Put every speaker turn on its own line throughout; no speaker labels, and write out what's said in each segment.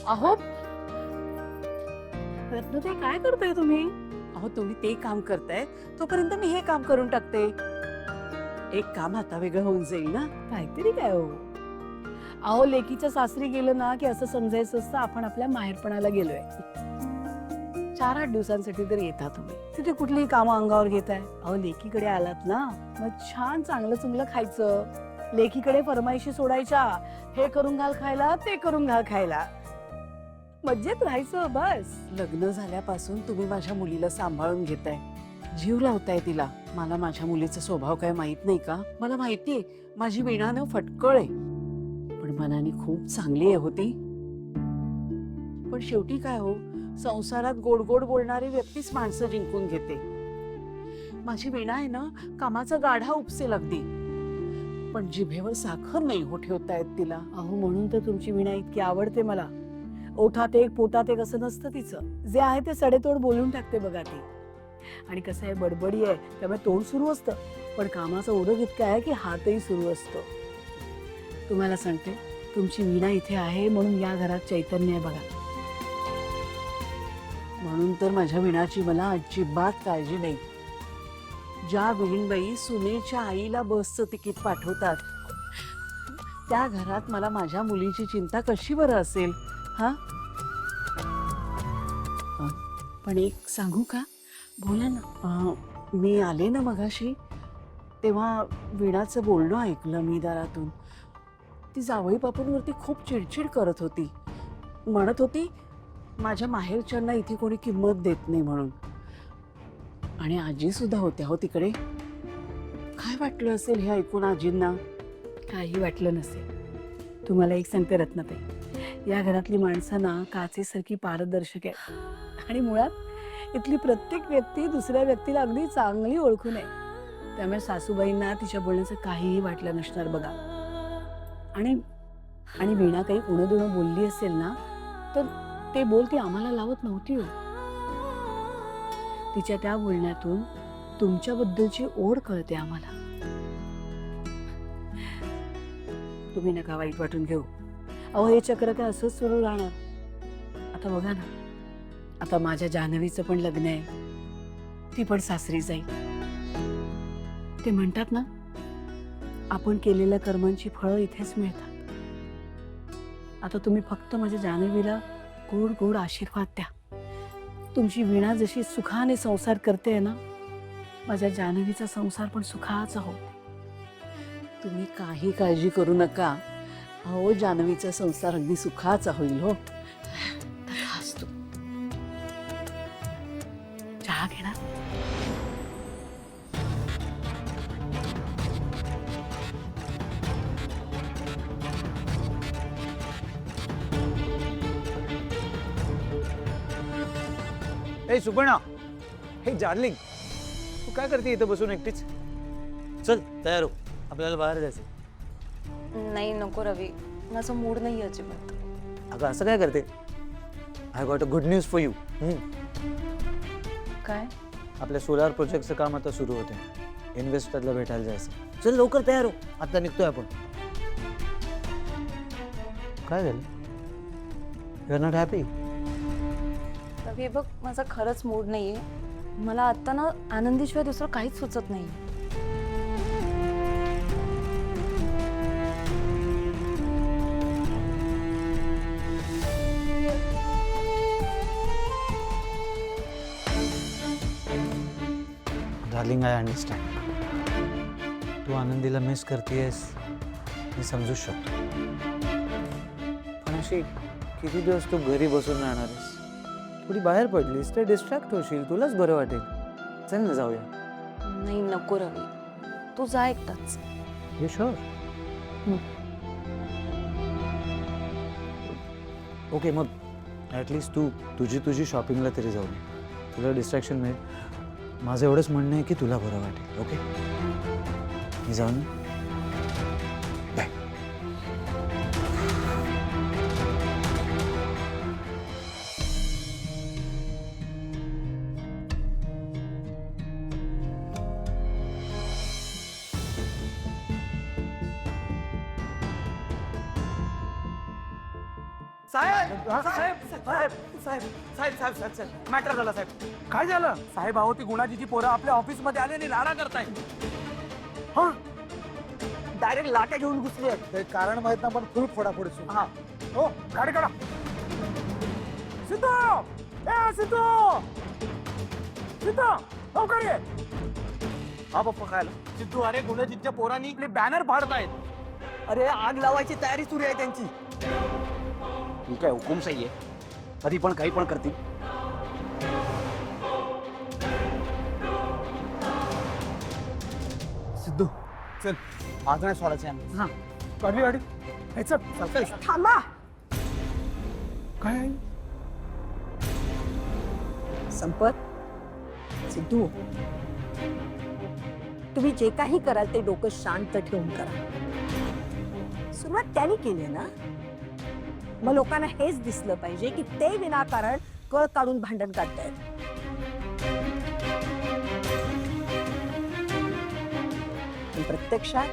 अहो रत्नताई, काय करताय तुम्ही?
अहो तुम्ही ते काम करताय तोपर्यंत मी हे काम करून टाकते. एक काम आता वेगळं होऊन जाईल ना.
काहीतरी काय हो. अहो लेकीच्या सासरी गेलं ना की असं समजायचं असतं आपण आपल्या माहेरपणाला गेलोय. 4-8 दिवसांसाठी तर येता तुम्ही, तिथे कुठलीही कामं अंगावर घेताय. अहो लेकीकडे आलात ना, मग छान चांगलं चुंगलं खायचं. लेकीकडे फरमाईशी सोडायच्या, हे करून घाल खायला, ते करून घाल खायला. मज्जेत राहायचं बस.
लग्न झाल्यापासून तुम्ही माझ्या मुलीला सांभाळून घेताय, जीव लावताय तिला. मला माझ्या मुलीचा स्वभाव काय माहित नाही का? मला माहितीये माझी वीणा न फटकळ आहे, पण मनाने खूप चांगली आहे होती. पण शेवटी काय हो, संसारात गोड गोड बोलणारी व्यक्तीच माणसं जिंकून घेते. माझी वीणा आहे ना, कामाचा गाढा उपसेल अगदी, पण जिभेवर साखर नाही हो ठेवता येत तिला.
अहो म्हणून तर तुमची वीणा इतकी आवडते मला. ओठात एक पोटात एक असं नसतं तिचं. जे आहे ते सडेतोड बोलून टाकते बघा ती. आणि कसं आहे, बडबडी आहे त्यामुळे तोंड सुरू असतं, पण कामाचं ओढक इतकं आहे की हातही सुरू असतो. तुम्हाला सांगते, तुमची वीणा इथे आहे म्हणून या घरात चैतन्य आहे बघा.
म्हणून तर माझ्या वीणाची मला अजिबात काळजी नाही. ज्या वीणबाई सुनेच्या आईला बसचं तिकीट पाठवतात, त्या घरात मला माझ्या मुलीची चिंता कशी बरं असेल? हा, पण एक सांगू का?
बोला ना.
मी आले ना मगाशी, तेव्हा वीणाचं बोलणं ऐकलं मी दारातून. ती जावई बापूंवरती खूप चिडचिड करत होती. म्हणत होती माझ्या माहेरच्यांना इथे कोणी किंमत देत नाही म्हणून. आणि आजी सुद्धा होत्या हो तिकडे. काय वाटलं असेल हे ऐकून आजींना?
काही वाटलं नसेल. तुम्हाला एक सांगते रत्नताई, या घरातली माणसं ना काचेसारखी पारदर्शक आहे. आणि मुळात इथली प्रत्येक व्यक्ती दुसऱ्या व्यक्तीला अगदी चांगली ओळखून आहे. त्यामुळे सासूबाईंना तिच्या बोलण्याचं काहीही वाटलं नसणार बघा. आणि आणि वीणा काही उणं बोलली असेल ना, तर ते बोल ती आम्हाला लावत नव्हती हो. तिच्या त्या बोलण्यातून तुमच्याबद्दलची ओढ कळते आम्हाला. तुम्ही नका वाईट वाटून घेऊ. अहो हे चक्र काय असंच सुरू राहणार? आता बघा ना, आता माझ्या जान्हवीचं पण लग्न आहे, ती पण सासरी जाईल. ते म्हणतात ना, आपण केलेल्या कर्मांची फळं इथेच मिळतात. आता तुम्ही फक्त माझ्या जान्हवीला गोड गोड आशीर्वाद द्या. तुमची वीणा जशी सुखाने संसार करते ना, माझ्या जान्हवीचा संसार पण सुखाचा हो.
तुम्ही काही काळजी करू नका. अहो जान्हवीचा संसार अगदी सुखाचा होईल हो.
तथास्तु. चहा घेणार?
ए सुपर्णा, हे डार्लिंग, तू काय करते इथं बसून एकटीच? चल तयार हो, आपल्याला बाहेर जायचं.
नाही नको रवी, माझा मूड नाही अजिबात.
अगं असं काय करते? I got a good news for you.
काय?
आपल्या सोलार प्रोजेक्टचं काम आता सुरू होते. इन्व्हेस्टरला भेटायला जायचं. चल लवकर तयार हो, आता निघतोय आपण. काय झालं? You are not happy?
Ravi बघ, माझा खरंच मूड नाहीये. मला आता ना आनंदीशिवाय दुसरं काहीच सुचत नाही.
Darling, I understand. तू आनंदीला मिस करतेयस, मी समजू शकतो. पण अशी किती दिवस तू घरी बसून राहणार आहेस? थोडी बाहेर पडलीस तर डिस्ट्रॅक्ट होशील, तुलाच बरं वाटेल. चल ना जाऊया.
नाही नको रवी, तू जा एकटाच.
You sure? ओके, मग ॲटलिस्ट तू तुझी शॉपिंगला तरी जाऊ नये. तुला डिस्ट्रॅक्शन मिळेल. माझं एवढंच म्हणणं आहे की तुला बरं वाटेल. ओके, मी जाऊन बाय.
साहेब साहेब साहेब साहेब साहेब साहेब साहेब साहेब मॅटर झाला साहेब. काय झालं साहेब? अहो ती गुणाजीची पोरं आपल्या ऑफिस मध्ये आले आणि राडा करताय. हा डायरेक्ट लाट्या घेऊन घुसले.
ते कारण माहित ना, पण फुल फोडाफोडी सुरू.
हा हो गाडी काढा. सिद्धू ए सिद्धू सिद्धू लवकर ये. हा पप्पा काय आलं? सिद्धू अरे गुणाजीच्या पोरांनी इकडे बॅनर फाडतायत. अरे आग लावायची तयारी सुरू आहे त्यांची.
तू काय हुकुमशाही आहे? कधी पण काही पण करतील.
सिद्धू चल, आज नाही सोडायचं यांना.
हा काढली गाडी. हे चल चल चल.
थांबा. काय
संपत, सिद्धू, तुम्ही जे काही कराल ते डोकं शांत ठेवून करा. सुरुवात त्यांनी केली ना, मग लोकांना हेच दिसलं पाहिजे की ते विनाकारण कळ काढून भांडण काढतायत. पण प्रत्यक्षात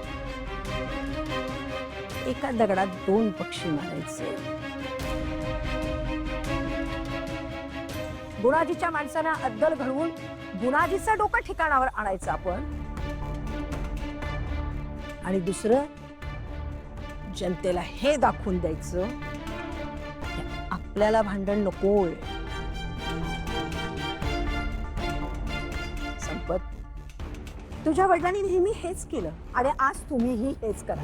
एका दगडात दोन पक्षी मारायचे. गुणाजीच्या माणसांना अद्दल घडवून गुणाजीचं डोकं ठिकाणावर आणायचं आपण, आणि दुसरं जनतेला हे दाखवून द्यायचं की आपल्याला भांडण नकोय. संपत, तुझ्या वडिलांनी नेहमी हेच केलं आणि आज तुम्हीही हेच करा.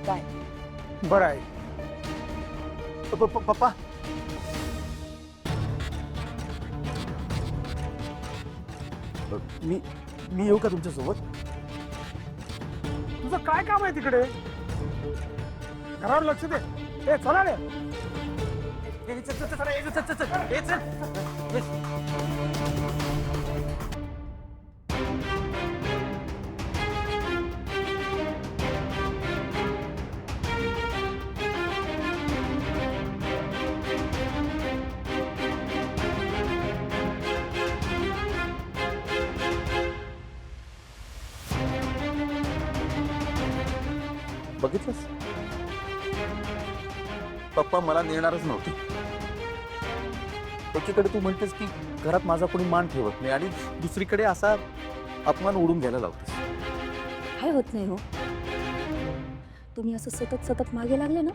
काय
बरं आहे. पप्पा
मी येऊ का तुमच्यासोबत?
तुझं काय काम आहे तिकडे? घरावर लक्ष दे. ए चला रे.
चल चल चल चल चल चल चल. ए, चल.
बघितलंस? पप्पा मला नेणारच नव्हते. त्याच्याकडे तू म्हणतेस की घरात माझा कोणी मान ठेवत नाही आणि दुसरीकडे असा अपमान उडून घ्यायला लावतेस.
काय होत नाही हो, तुम्ही असं सतत सतत मागे लागले ना,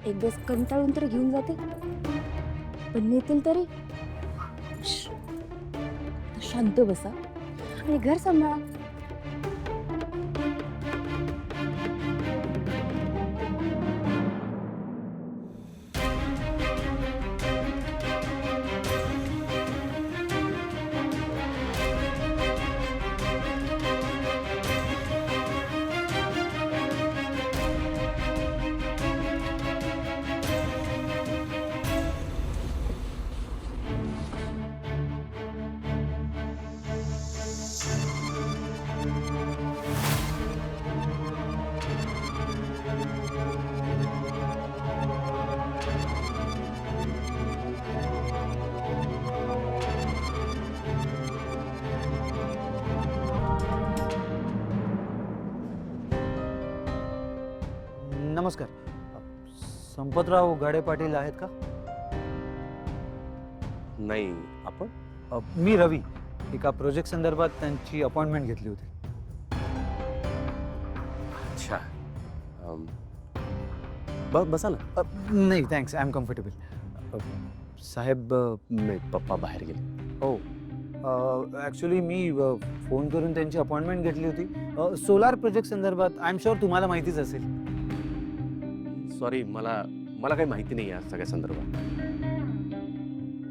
एक दिवस कंटाळून तरी घेऊन जाते, पण नेतील तरी. शांत बसा आणि घर सांभाळा.
नमस्कार. संपतराव गाडे पाटील आहेत का?
नाही, आपण
मी रवी. एका प्रोजेक्ट संदर्भात त्यांची अपॉइंटमेंट घेतली होती.
अच्छा. बसा ना.
नाही थँक्स, आय एम कम्फर्टेबल. साहेब,
नाही, पप्पा बाहेर गेले.
हो ॲक्च्युली मी फोन करून त्यांची अपॉइंटमेंट घेतली होती. सोलार प्रोजेक्ट संदर्भात. आय एम शुअर तुम्हाला माहितीच असेल.
सॉरी, मला काही माहिती नाही या सगळ्या संदर्भात.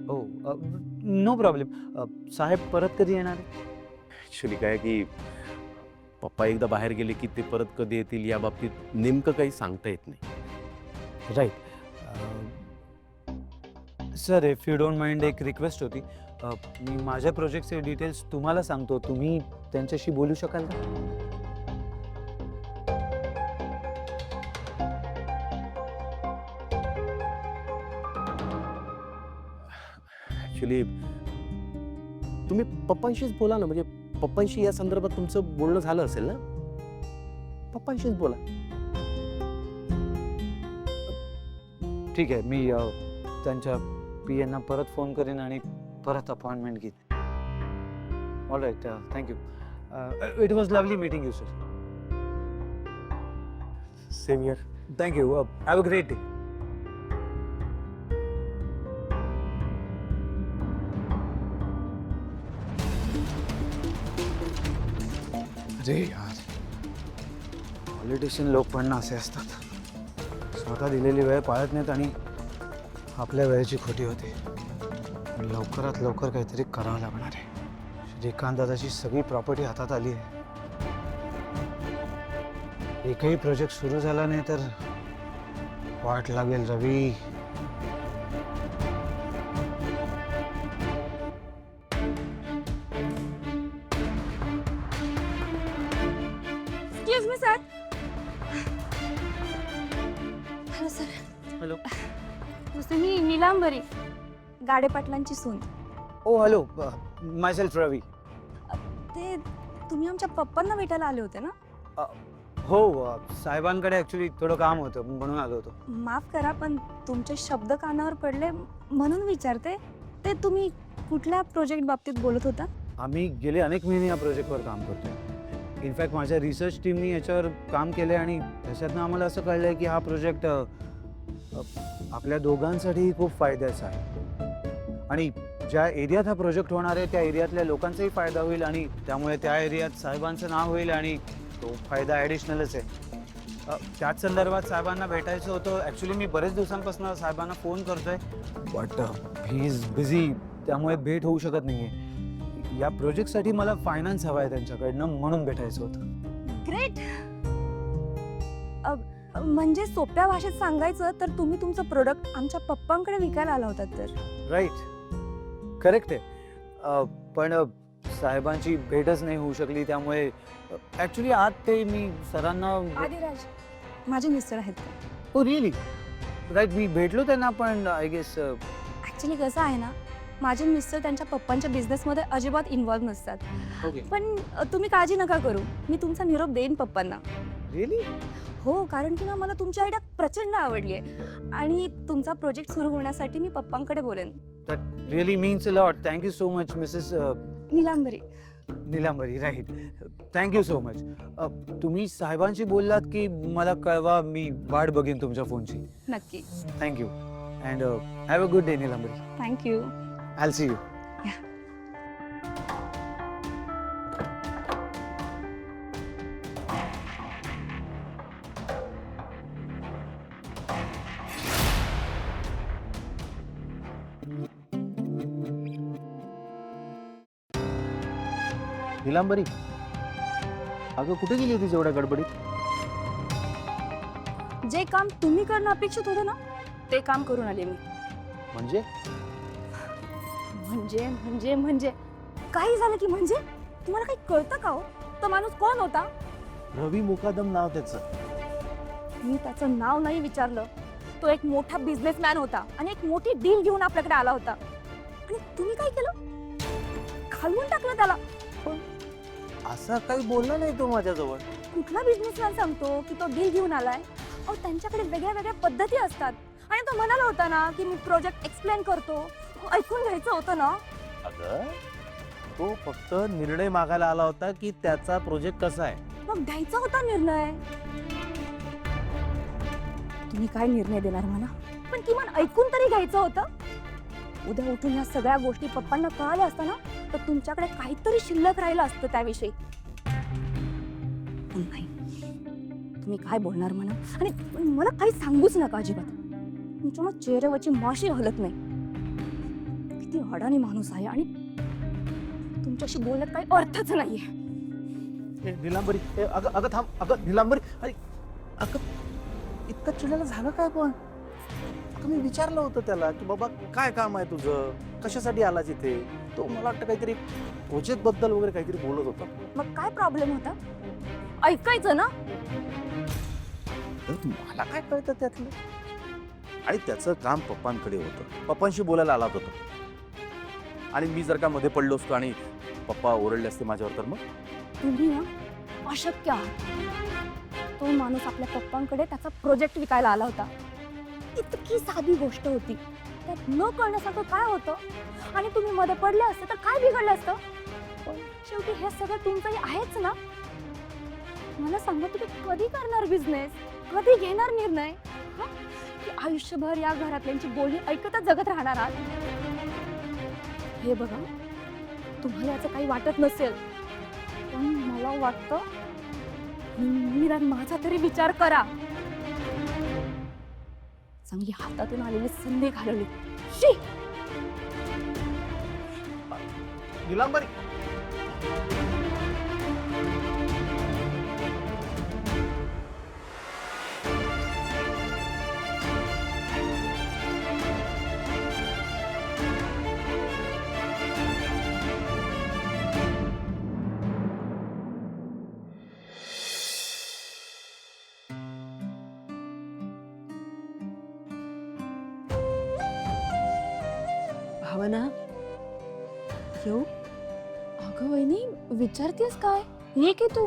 हो नो प्रॉब्लेम. साहेब परत कधी येणार?
ॲक्च्युली काय की पप्पा एकदा बाहेर गेले की ते परत कधी येतील या बाबतीत नेमकं काही सांगता येत नाही.
Right. Sir, if you don't mind, एक रिक्वेस्ट होती. मी माझ्या प्रोजेक्टचे डिटेल्स तुम्हाला सांगतो, तुम्ही त्यांच्याशी बोलू शकाल का?
ॲक्च्युली तुम्ही पप्पांशीच बोला ना. म्हणजे पप्पांशी या संदर्भात तुमचं बोलणं झालं असेल ना? पप्पांशीच बोला.
ठीक आहे, मी त्यांच्या पी एना परत फोन करीन आणि परत अपॉइंटमेंट घेईन. All right, thank you. It was lovely meeting you sir.
Same here.
Thank you. Have a great day. अरे यार, पॉलिटिशियन लोक पण ना असे असतात. स्वतः दिलेली वेळ पाळत नाहीत आणि आपल्या वेळेची खोटी होते. लवकरात लवकर काहीतरी करावं लागणार आहे. श्रीकांत दादाची सगळी प्रॉपर्टी हातात आली आहे. एकही प्रोजेक्ट सुरू झाला नाही तर वाट लागेल Ravi.
Excuse me sir. Hello sir.
Hello.
मी नीलांबरी, गाडे पाटलांची सून.
Oh hello, myself Ravi.
ते तुम्ही आमच्या पप्पांना भेटायला आले होते ना?
हो, साहेबांकडे ॲक्च्युली थोडं काम होतं म्हणून आलो होतो.
माफ करा पण तुमचे शब्द कानावर पडले म्हणून विचारते. ते तुम्ही कुठल्या प्रोजेक्ट बाबतीत बोलत होता?
आम्ही गेले अनेक महिने या प्रोजेक्टवर काम करतोय. इनफॅक्ट माझ्या रिसर्च टीमनी याच्यावर काम केलं आहे आणि त्याच्यातनं आम्हाला असं कळलं आहे की हा प्रोजेक्ट आपल्या दोघांसाठीही खूप फायद्याचा आहे. आणि ज्या एरियात हा प्रोजेक्ट होणार आहे त्या एरियातल्या लोकांचाही फायदा होईल आणि त्यामुळे त्या एरियात साहेबांचं नाव होईल आणि तो फायदा ॲडिशनलच आहे. त्याच संदर्भात साहेबांना भेटायचं होतं. ॲक्च्युली मी बरेच दिवसांपासून साहेबांना फोन करतोय बट ही इज बिझी, त्यामुळे भेट होऊ शकत नाही आहे. या प्रोजेक्टसाठी मला फायनान्स हवा आहे त्यांच्याकडनं, म्हणून भेटायचं होतं.
ग्रेट. म्हणजे सोप्या भाषेत सांगायचं तर तुम्ही तुमचं प्रोडक्ट आमच्या पप्पांकडे विकायला आला होता तर?
राईट, करेक्ट आहे. पण साहेबांची भेटच नाही होऊ शकली, त्यामुळे ॲक्च्युली आज ते मी सरांना.
आदिराज माझे मिस्टर आहेत.
हो रिअली? राईट, मी भेटलो त्यांना पण आय गेस.
ॲक्च्युली कसं आहे ना, माझे मिस्टर त्यांच्या पप्पांच्या बिझनेसमध्ये अजिबात इन्व्हॉल्व नसतात.
ओके.
पण तुम्ही काळजी नका करू, मी तुमचा निरोप देईन पप्पांना.
रिअली?
हो, कारण की ना मला तुमची आयडिया प्रचंड आवडली आहे आणि तुमचा प्रोजेक्ट सुरू होण्यासाठी मी पप्पांकडे बोलेन.
That really means a lot. Thank you so much Mrs
Nilambari.
Nilambari. Right, thank you so much. तुम्ही साहेबांशी बोललात की मला कळवा, मी वाट बघेन तुमच्या फोनची.
नक्की.
Thank you and have a good day Nilambari.
Thank you.
I see you.
Nilambari, अगं कुठे गेली होतीस एवढ्या गडबडीत?
जे काम तुम्ही करणं अपेक्षित होतं ना ते काम करून आले मी.
म्हणजे
म्हणजे म्हणजे म्हणजे काही झालं की म्हणजे तुम्हाला काही कळतं का हो? तो माणूस कोण होता?
रवी मुकादम नाव त्याचं.
मी त्याचं नाव नाही विचारलं. तो एक मोठा बिझनेसमॅन होता आणि एक मोठी डील घेऊन आपल्याकडे आला होता आणि तुम्ही काय केलं? घालवून टाकलं त्याला.
असा काही बोलला नाही तो माझ्याजवळ.
कुठला बिझनेसमॅन सांगतो की तो डील घेऊन आलाय? अहो त्यांच्याकडे वेगळ्या वेगळ्या पद्धती असतात आणि तो म्हणाला होता ना की मी प्रोजेक्ट एक्सप्लेन करतो. ऐकून घ्यायचं होतं ना.
अगं तो फक्त निर्णय मागायला आला होता की त्याचा प्रोजेक्ट कसा आहे.
मग घ्यायचा होता निर्णय. तुम्ही काय निर्णय देणार मला? पण किमान ऐकून तरी घ्यायचं होतं. उद्या उठून या सगळ्या गोष्टी पप्पांना कळाल्या असता ना तर तुमच्याकडे काहीतरी शिल्लक राहिलं असतं त्याविषयी. पण नाही, तुम्ही काय बोलणार म्हणा आणि मला काही सांगूच नका अजिबात. तुमच्या चेहऱ्यावरची माशी हलत नाही. किती अडाणी माणूस आहे आणि तुमच्याशी बोलण्यात काही अर्थच नाहीये.
नीलांबरी, अगं अगं थांब. अगं नीलांबरी, अरे अगं इतकं चिडायला झालं काय? पण अगं मी विचारलं होतं त्याला की बाबा काय काम आहे तुझं, कशासाठी आलास इथे. तो मला वाटतं काहीतरी प्रोजेक्ट बद्दल वगैरे काहीतरी बोलत होता.
मग काय प्रॉब्लेम होता? ऐकायचं ना.
मला काय कळतं त्यातलं. आणि त्याचं काम पप्पांकडे होतं, पप्पांशी बोलायला आला होता तो. आणि मी जर का मध्ये पडलो असतो आणि पप्पा ओरडले असते माझ्यावर तर मग.
तुम्ही ना अशक्य आहात. तो माणूस आपल्या पप्पांकडे त्याचा प्रोजेक्ट विकायला आला होता इतकी साधी गोष्ट होती, त्यात न कळण्यासारखं काय होतं? आणि तुम्ही मध्ये पडले असते तर काय बिघडलं असतं? पण शेवटी हे सगळं तुमचंही आहेच ना. मला सांगा, तुम्ही कधी करणार बिझनेस? कधी घेणार निर्णय? हं? की आयुष्यभर या घरातल्यांची बोली ऐकतच जगत राहणार आहात? हे बघा, तुम्हाला याचं काही वाटत नसेल, पण मला वाटतं निदान माझा तरी विचार करा. चांगली हातातून आलेली संधी घालवली. शी!
निलांबरी
भावना, येऊ? अगं वहिनी, विचारतेस काय? ये की तू.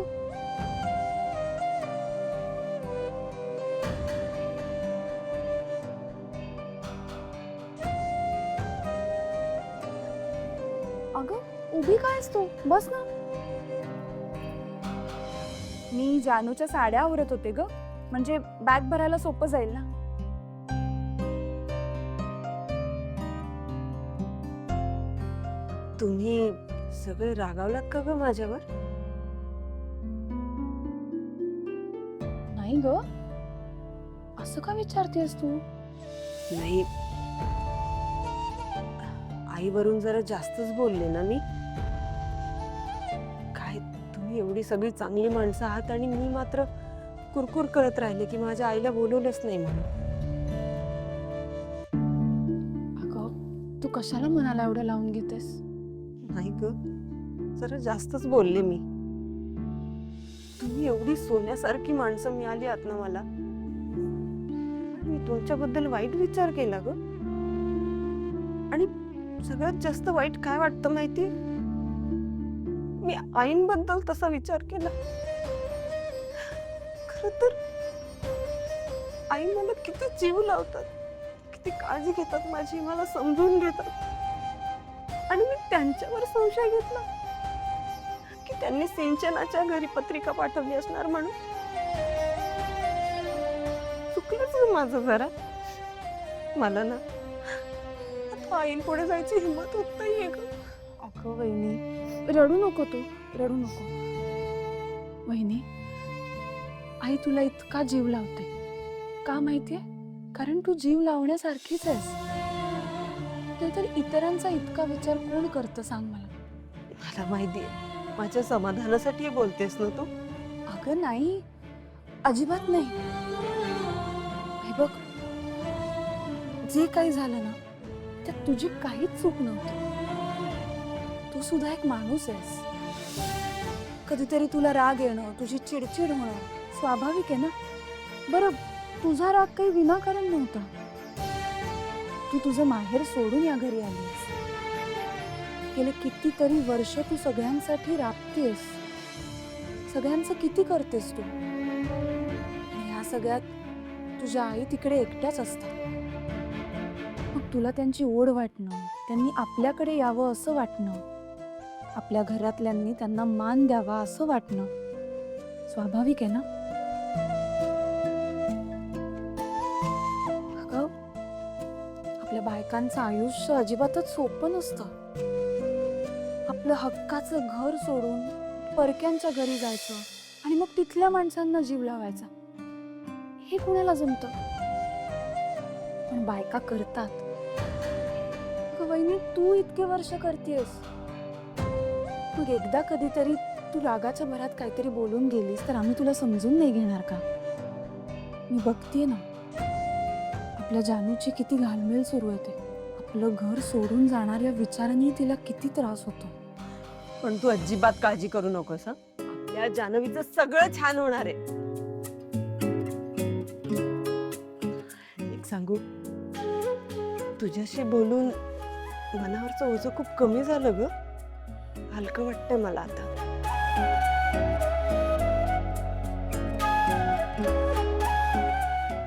अगं उभी काय असतो? बस ना. मी जानूच्या साड्या आवरत होते ग, म्हणजे बॅग भरायला सोपं जाईल ना.
तुम्ही सगळे रागावलात का ग माझ्यावर?
नाही ग, असं का विचारतेस तू?
नाही, आईवरून जरा जास्तच बोलले ना मी. काय तुम्ही एवढी सगळी चांगली माणसं आहात आणि मी मात्र कुरकुर करत राहिले की माझ्या आईला बोलवलंच नाही म्हणून.
अगं, तू कशाला मनाला एवढं लावून घेतेस?
नाही ग, जरा जास्तच बोलले मी. तुम्ही एवढी सोन्यासारखी माणसं मिळाली आहात ना मला, मी तुमच्याबद्दल वाईट विचार केला ग. आणि सगळ्यात जास्त वाईट काय वाटतं माहिती, मी आईंबद्दल तसा विचार केला. खर तर आई मला किती जीव लावतात, किती काळजी घेतात माझी, मला समजून घेतात. आणि मी त्यांच्यावर संशय घेतला की त्यांनी सिंचनाच्या घरी पत्रिका पाठवली असणार म्हणून. चुकलंच ग माझं जरा. मला ना आता आईंपुढे जायची हिंमत होत नाहीये ग.
अगं वहिनी, रडू नको तू, रडू नको. वहिनी, आई तुला इतका जीव लावते का माहितीये? कारण तू जीव लावण्यासारखीच आहेस. तर इतरांचा इतका विचार कोण करतं सांग मला?
मला माहितीये, माझ्या समाधानासाठी बोलतेस ना तू.
अगं नाही, अजिबात नाही. हे बघ, जे काही झालं ना त्यात तुझी काहीच चूक नव्हती. तू सुद्धा एक माणूस आहेस. कधीतरी तुला राग येणं, तुझी चिडचिड होणं स्वाभाविक आहे ना. बरं, तुझा राग काही विनाकारण नव्हता. तू तुझं माहेर सोडून या घरी आलीस. गेले कितीतरी वर्ष तू सगळ्यांसाठी राबतेस, सगळ्यांचं किती करतेस तू. आणि ह्या सगळ्यात तुझ्या आई तिकडे एकट्याच असतात. मग तुला त्यांची ओढ वाटणं, त्यांनी आपल्याकडे यावं असं वाटणं, आपल्या घरातल्यांनी त्यांना मान द्यावा असं वाटणं स्वाभाविक आहे ना. अगं, आपल्या बायकांचं आयुष्य अजिबातच सोपं नसतं. आपलं हक्काचं घर सोडून परक्यांच्या घरी जायचं आणि मग तिथल्या माणसांना जीव लावायचा, हे कुणाला जमतं? पण बायका करतात. वहिनी, तू इतके वर्ष करतेस, मग एकदा कधीतरी तू रागाच्या भरात काहीतरी बोलून गेलीस तर आम्ही तुला समजून नाही घेणार का? मी बघतेय ना, आपल्या जानूची किती घालमेल सुरू आहे. ते आपलं घर सोडून जाणाऱ्या विचारांनी तिला किती त्रास होतो.
पण तू अजिबात काळजी करू नकोस हं. आपल्या जान्हवीचं सगळं छान होणार आहे. एक सांगू, तुझ्याशी बोलून मनावरचं ओझं खूप कमी झालं ग. हलकं वाटतंय मला आता.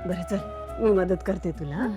बरं चल, मी मदत करते तुला हं?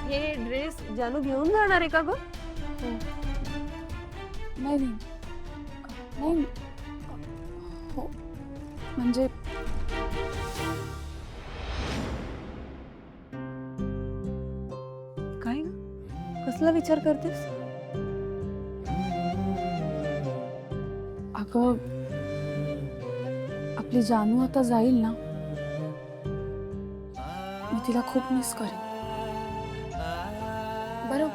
हे ड्रेस जानू घेऊन जाणार आहे का ग?
नाही नाही नाही हो म्हणजे
काय ग? कसला विचार करतेस?
अगं आपली जानू आता जाईल ना, मी तिला खूप मिस करेन. बरं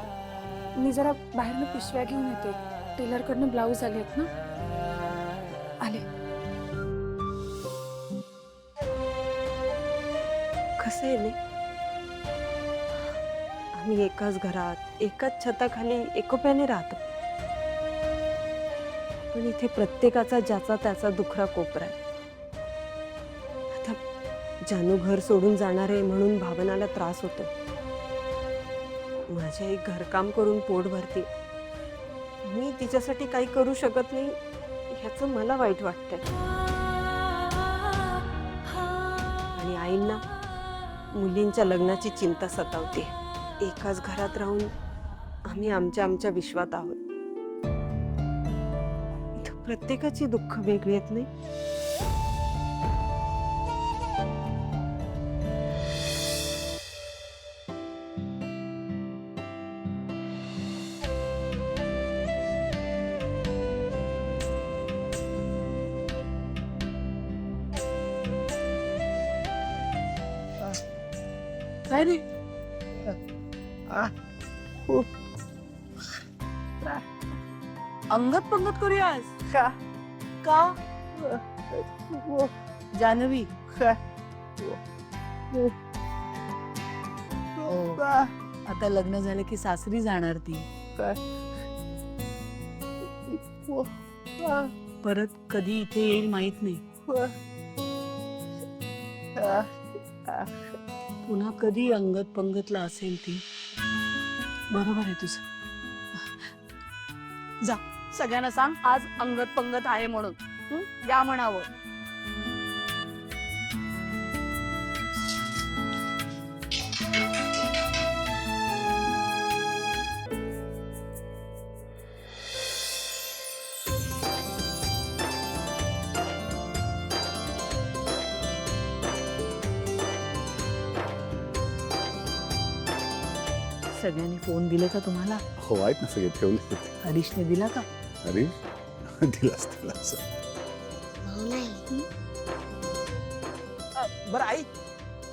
मी जरा बाहेरनं पिशव्या घेऊन येते, टेलरकडनं ब्लाऊज आले आहेत ना. आले.
कसं आहे नाही, आम्ही एकाच घरात एकाच छताखाली एकोप्याने राहतो, पण इथे प्रत्येकाचा ज्याचा त्याचा दुखरा कोपरा आहे. आता जानू घर सोडून जाणार आहे म्हणून भावनाला त्रास होतो. माझे आई घरकाम करून पोट भरते, मी तिच्यासाठी काही करू शकत नाही ह्याचं मला वाईट वाटतंय. आणि आईंना मुलींच्या लग्नाची चिंता सतावते. एकाच घरात राहून आम्ही आमच्या आमच्या विश्वात आहोत. इथं प्रत्येकाची दुःख वेगळी आहेत नाही.
काय रे अंगत पंगत करूयास
का?
का जानवी आता लग्न झालं की सासरी जाणार ती. परत कधी इथे येईल माहित नाही. पुन्हा कधी अंगत पंगतला असेल ती. बरोबर आहे तुझं. जा सगळ्यांना सांग आज अंगत पंगत आहे म्हणून. या म्हणावं. सगळ्यांनी फोन दिले का तुम्हाला?
हो आहेत ना सगळे ठेवले.
हरीशने दिला का?
अरे दिलास दिलास.
बरं आई,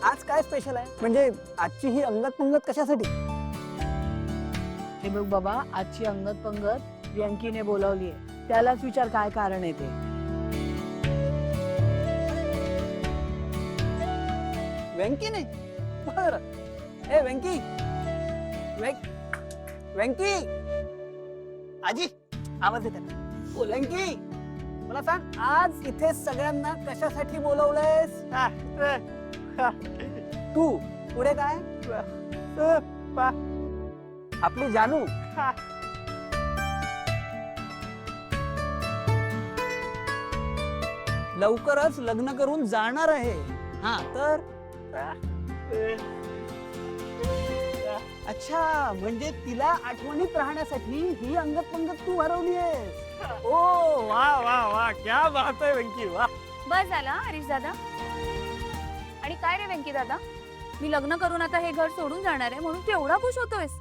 आज काय स्पेशल आहे? म्हणजे आजची ही अंगत पंगत कशासाठी?
हे बघ बाबा, आजची अंगत पंगत व्यंकीने बोलावली आहे. त्यालाच विचार काय कारण आहे ते.
वेंकी नाही? बरं. ए वेंकी, वेंकी, आजी आवाज येत आहे. वेंकी, मला सांग आज इथे सगळ्यांना कशासाठी बोलवलंयस? तू पुढे काय? आपली जानू. लवकरच लग्न करून जाणार आहे. हा तर अच्छा, म्हणजे तिला आठवणीत राहण्यासाठी ही अंगत पंगत तू हरवली आहेस. ओ वा वा वा, क्या बात आहे वेंकी, वा.
बस झाला हरीश दादा. आणि काय रे वेंकी दादा, मी लग्न करून आता हे घर सोडून जाणार आहे म्हणून तू एवढा खुश होतोयस?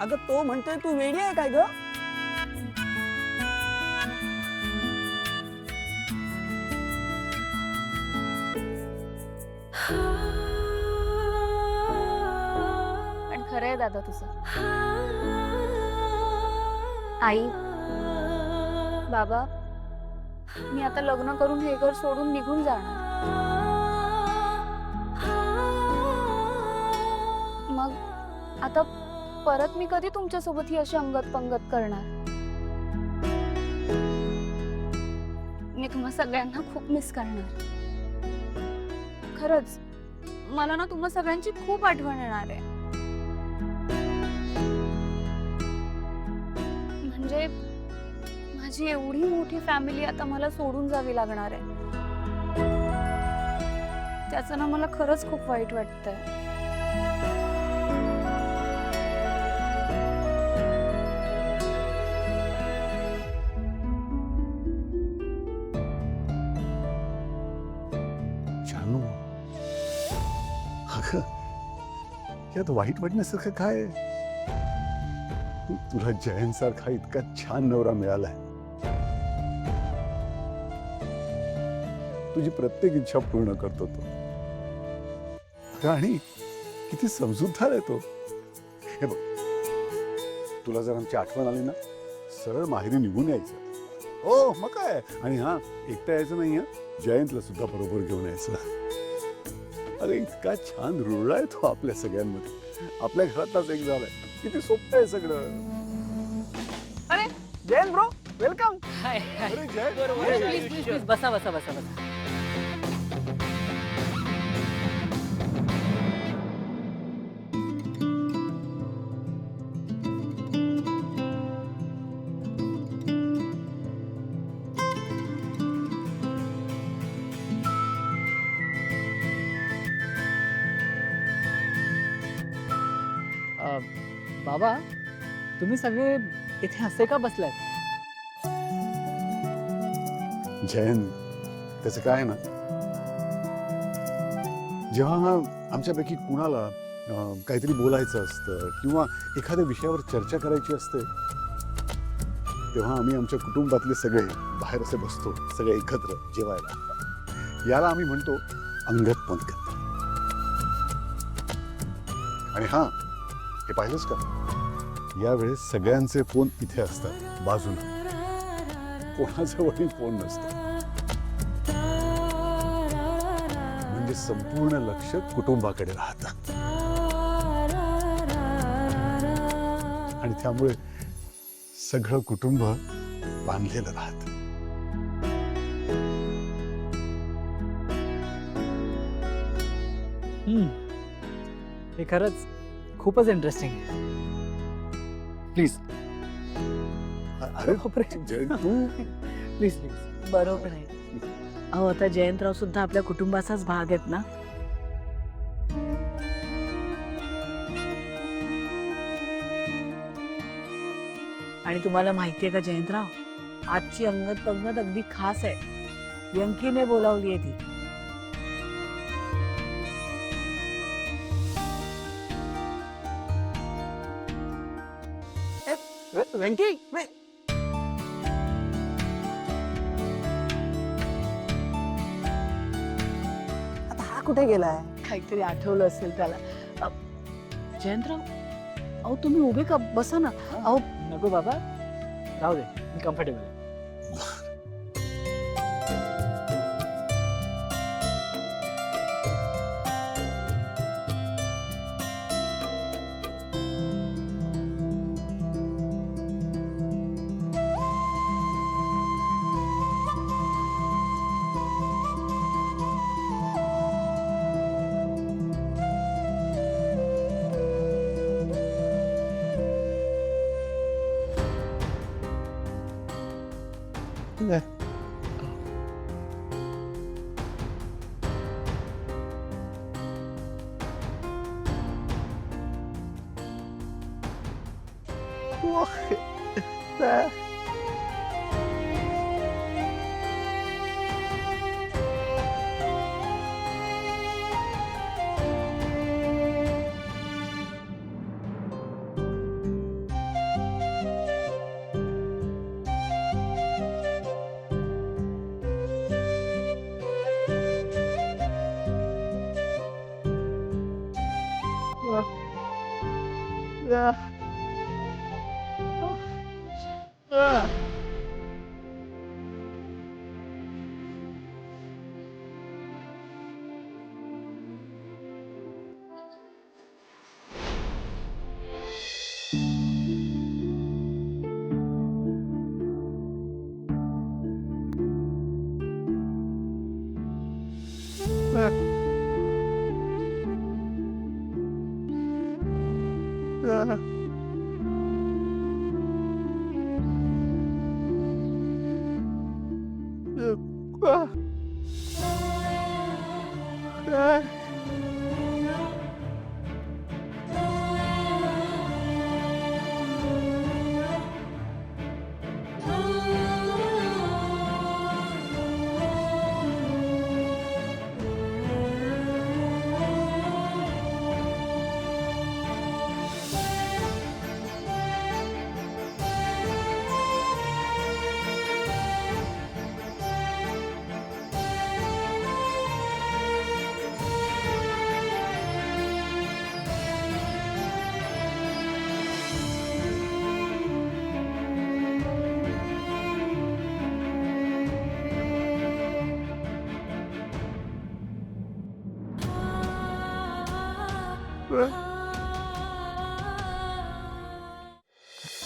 अगं तो म्हणतोय तू वेडी आहे काय ग?
पण खरं आहे दादा तुझं. आई बाबा, मी आता लग्न करून हे घर सोडून निघून जाणार. मग आता परत मी कधी तुमच्यासोबत ही अशी अंगत पंगत करणार? मी तुम्हा सगळ्यांना खूप मिस करणार. खरंच मला ना तुम्हा सगळ्यांची खूप आठवण येणार आहे. म्हणजे माझी एवढी मोठी फॅमिली आता मला सोडून जावी लागणार आहे. त्याचं ना मला खरंच खूप वाईट वाटतंय.
जानू, अगं यात वाईट वाटण्यासारखं काय आहे? तुला जयंत सारखा इतका छान नवरा मिळालाय. तुझी प्रत्येक इच्छा पूर्ण करतो तो. अगं, आणि किती समजूतदार आहे तो. हे बघ, तुला जर आमची आठवण आली ना, सरळ माहेरी निघून यायचं. हो मग काय. आणि हा, एकटा यायचं नाही, हा जयंतला सुद्धा बरोबर घेऊन यायचं. अरे इतका छान रुळला आहे तो आपल्या सगळ्यांमध्ये. आपल्या घरातलाच एक झालाय. किती सोपं आहे सगळं.
अरे जयंत ब्रो, वेलकम.
अरे जयंत,
प्लीज प्लीज प्लीज बसा बसा बसा बसा.
बाबा, तुम्ही सगळे इथे असे का बसलात?
जयंत, त्याचं काय आहे ना, जेव्हा आमच्यापैकी कुणाला काहीतरी बोलायचं असतं किंवा एखाद्या विषयावर चर्चा करायची असते, तेव्हा आम्ही आमच्या कुटुंबातले सगळे बाहेर असे बसतो, सगळे एकत्र जेवायला. याला आम्ही म्हणतो अंगत पंगत. आणि हा, हे पाहिलंच का, यावेळेस सगळ्यांचे फोन इथे असतात बाजूला. कोणाजवळही फोन नसतो. म्हणजे संपूर्ण लक्ष कुटुंबाकडे राहतं. आणि त्यामुळे सगळं कुटुंब बांधलेलं राहतं.
हे खरंच खूपच इंटरेस्टिंग आहे. प्लीज
अरे जयंत, तू
प्लीज प्लीज.
बरोबर आहे. अहो, आता जयंतराव सुद्धा आपल्या कुटुंबाचाच भाग आहेत ना. आणि तुम्हाला माहितीये का जयंतराव, आजची अंगत पंगत अगदी खास आहे. व्यंकीने बोलावली आहे ती.
वेंकी, आता हा कुठे गेलाय?
काहीतरी आठवलं असेल त्याला. जयंतराव, अहो तुम्ही उभे का बसा ना. अहो
नको बाबा, राहू दे, मी कम्फर्टेबल आहे.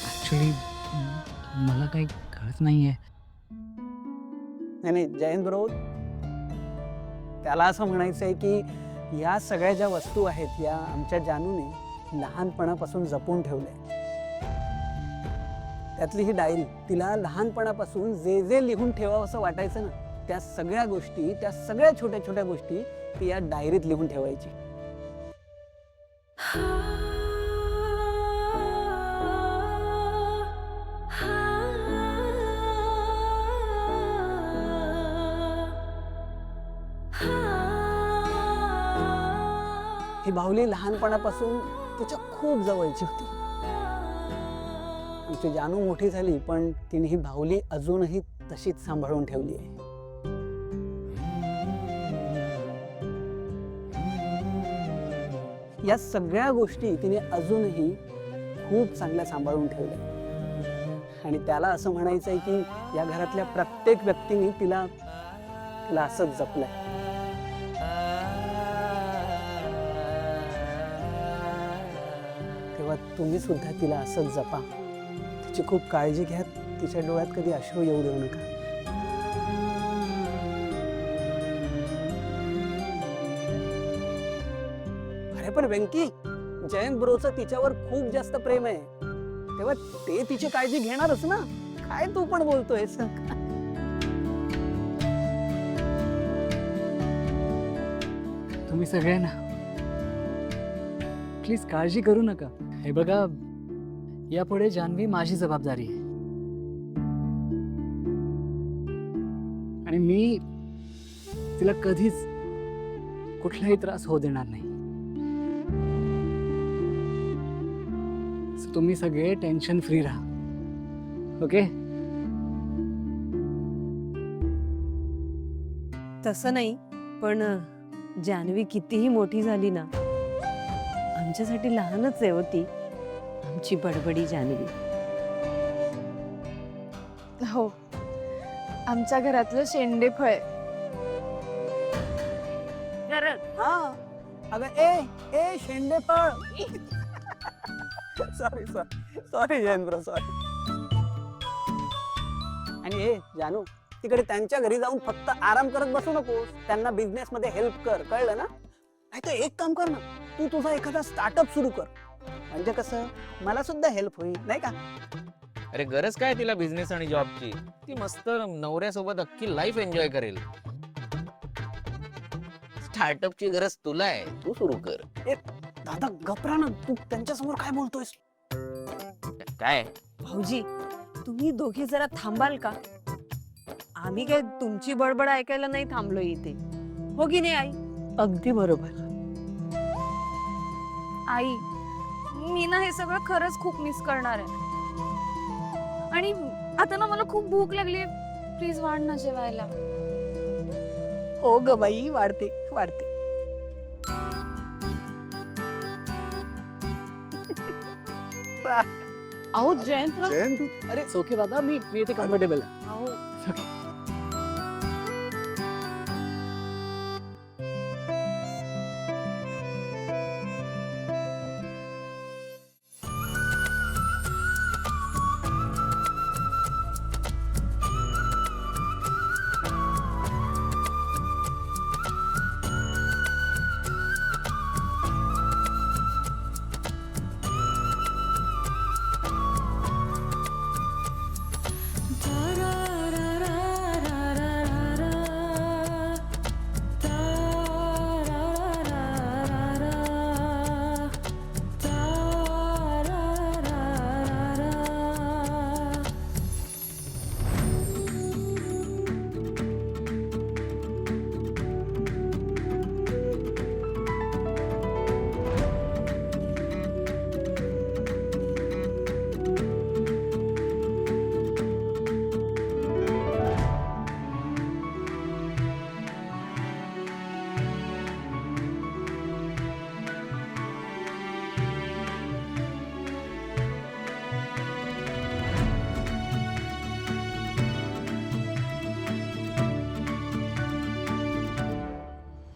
ऍक्च्युली मला काही कळत नाहीये.
नाही नाही जयंत ब्रो, त्याला असं म्हणायचं आहे की या सगळ्या ज्या वस्तू आहेत या आमच्या जानूने लहानपणापासून जपून ठेवल्या. त्यातली ही डायरी, तिला लहानपणापासून जे जे लिहून ठेवावं असं वाटायचं ना, त्या सगळ्या गोष्टी, त्या सगळ्या छोट्या छोट्या गोष्टी ती या डायरीत लिहून ठेवायची. ही बाहुली लहानपणापासून तिच्या खूप जवळची होती. आमची जानू मोठी झाली पण तिने ही बाहुली अजूनही तशीच सांभाळून ठेवली आहे. या सगळ्या गोष्टी तिने अजूनही खूप चांगल्या सांभाळून ठेवल्या आणि त्याला असं म्हणायचं आहे की या घरातल्या प्रत्येक व्यक्तीने तिला असंच जपलंय. तेव्हा तुम्ही सुद्धा तिला असंच जपा, तिची खूप काळजी घ्या, तिच्या डोळ्यात कधी अश्रू येऊ देऊ नका. अरे पण वेंकी, जयंत ब्रोचं तिच्यावर खूप जास्त प्रेम आहे, तेव्हा ते तिची काळजी घेणारच ना. काय तू पण बोलतोयस?
तुम्ही सगळे ना प्लीज काळजी करू नका. हे बघा, यापुढे जान्हवी माझी जबाबदारी आहे आणि मी तिला कधीच कुठलाही त्रास होऊ देणार नाही. So, तुम्ही सगळे टेन्शन फ्री राहा. ओके?
तसं नाही, पण जान्हवी कितीही मोठी झाली ना, आमच्यासाठी लहानच आहे होती आमची बडबडी जान्हवी.
हो, आमच्या घरातलं शेंडे फळ.
हा अगं ए शेंडेफळ. Sorry sorry Jayant bro, sorry. आणि जानू, तिकडे त्यांच्या घरी जाऊन फक्त आराम करत बसू नकोस, त्यांना बिझनेस मध्ये हेल्प कर, कळलं ना? नाही तर एक काम कर ना, तू तुझा एखादा स्टार्टअप सुरू कर, म्हणजे कसं मला सुद्धा हेल्प होईल, नाही का?
अरे गरज काय तिला बिझनेस आणि जॉबची? ती मस्त नवऱ्यासोबत अख्खी लाईफ एन्जॉय करेल. स्टार्टअपची गरज तुला आहे, तू सुरू कर.
दादा गपरा ना, तू त्यांच्यासमोर काय बोलतोयस?
काय
भाऊजी तुम्ही दोघे जरा थांबाल का? आम्ही काय तुमची बडबड ऐकायला नाही थांबलो इथे, हो की नाही आई?
अगदी बरोबर.
आई मी ना हे सगळं खरंच खूप मिस करणार आहे. आणि आता ना मला खूप भूक लागली, प्लीज वाढ ना जेवायला.
हो ग बाई, वाढते वाढते. अहो जयंत अरे ओके दादा, मी इथे कम्फर्टेबल आहे.
अहो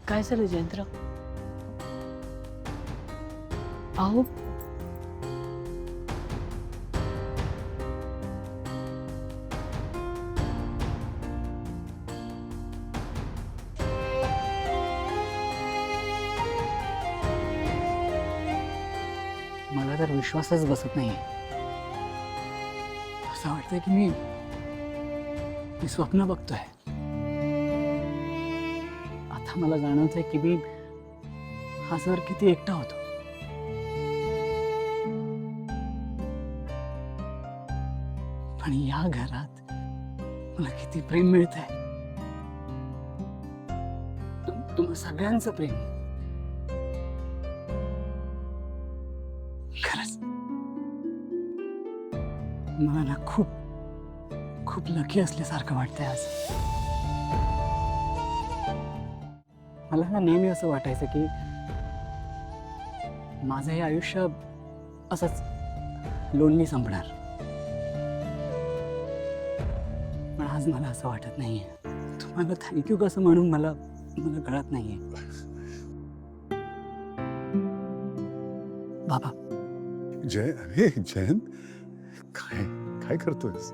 काय झालं जयंतराव? अहो मला तर विश्वासच बसत नाहीये. असं वाटतंय की मी स्वप्न बघतोय. आता मला जाणवतंय की मी हा सर किती एकटा होतो. पण या घरात मला किती प्रेम मिळतंय. तुम्हा सगळ्यांचं प्रेम. खरंच मला ना खूप खूप लकी असल्यासारखं वाटतंय आज. मला ना नेहमी असं वाटायचं की माझं हे आयुष्य असंच लोनली संपणार. पण आज मला असं वाटत नाहीये. तुम्हाला थँक्यू कसं म्हणून मला कळत नाहीये. बाबा
अरे जयंत, काय काय करतोयस?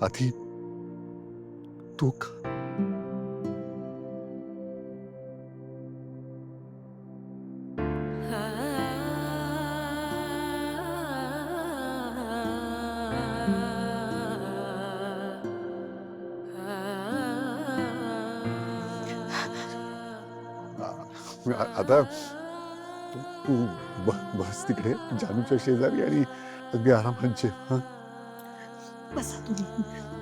आधी तू आता तू बस तिकडे जानूच्या शेजारी आणि अगदी आरामात जेव.
बसा तुम्ही.